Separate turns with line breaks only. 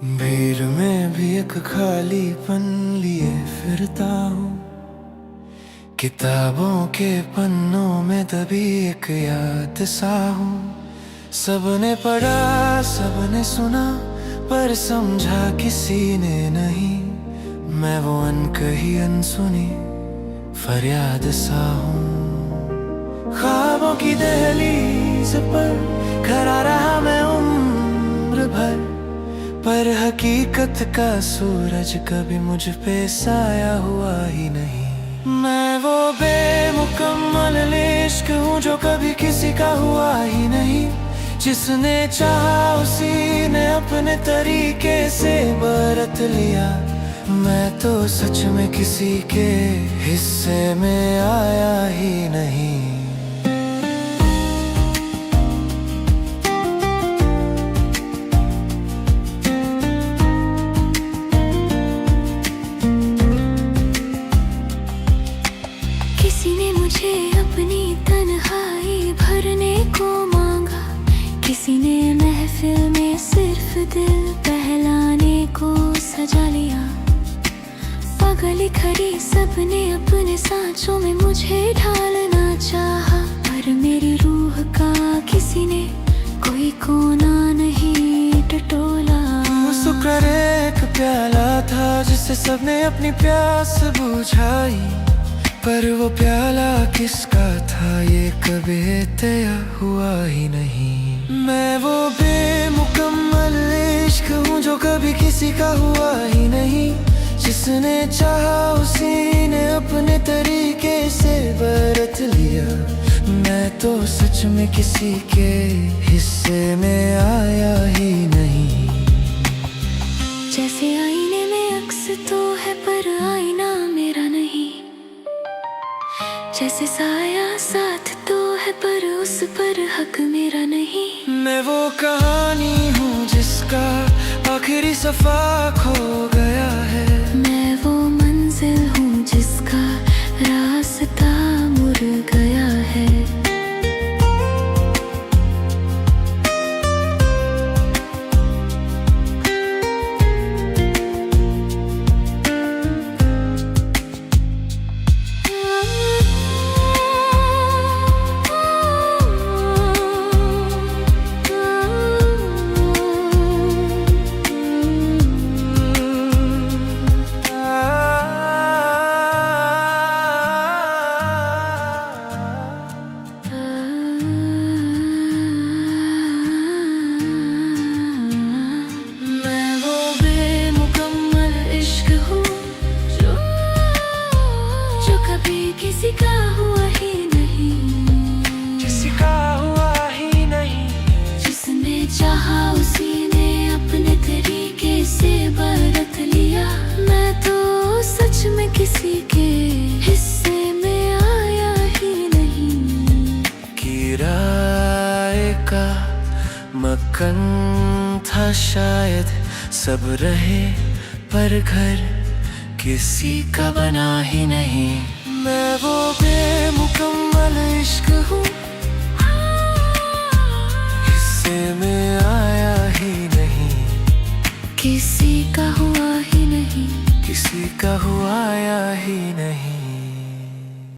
भीड़ में भी एक खालीपन लिए फिरता हूँ। किताबों के पन्नों में दबी एक याद सा हूँ। सबने पढ़ा, सबने सुना, पर समझा किसी ने नहीं। मैं वो अनकही अनसुनी फरियाद सा हूँ। ख्वाबों की दहलीज पर खड़ा रहा मैं उम्र भर, पर हकीकत का सूरज कभी मुझ पे साया हुआ ही नहीं। मैं वो बेमुकम्मल इश्क हूँ जो कभी किसी का हुआ ही नहीं। जिसने चाहा उसी ने अपने तरीके से बरत लिया। मैं तो सच में किसी के हिस्से में आया ही नहीं।
किसी ने मुझे अपनी तन्हाई भरने को मांगा। किसी ने महफिल में सिर्फ दिल बहलाने को सजा लिया। पागल खड़ी सबने अपने सांचों में मुझे ढालना चाहा, पर मेरी रूह का किसी ने कोई कोना नहीं टटोला।
शुक्र एक प्याला था जिससे सबने अपनी प्यास बुझाई, पर वो प्याला किसका था ये कभी तय हुआ ही नहीं। मैं वो बेमुकम्मल इश्क हूँ जो कभी किसी का हुआ ही नहीं। जिसने चाहा उसी ने अपने तरीके से बरत लिया। मैं तो सच में किसी के हिस्से में आया ही नहीं।
जैसे आईने में अक्स तो है पर आईना मेरा नहीं। जैसे साया साथ तो है पर उस पर हक मेरा नहीं।
मैं वो कहानी हूँ जिसका आखिरी सफा खो गया है।
मैं वो मंजिल हूँ जिसका रास्ता मुड़ गया है। किसी का हुआ ही नहीं,
किसी का हुआ ही नहीं।
जिसने चाहा उसी ने अपने तरीके से बरत लिया। मैं तो सच में किसी के हिस्से में आया ही नहीं।
किराए का मकान था शायद, सब रहे पर घर किसी का बना ही नहीं। मैं वो बेमुकम्मल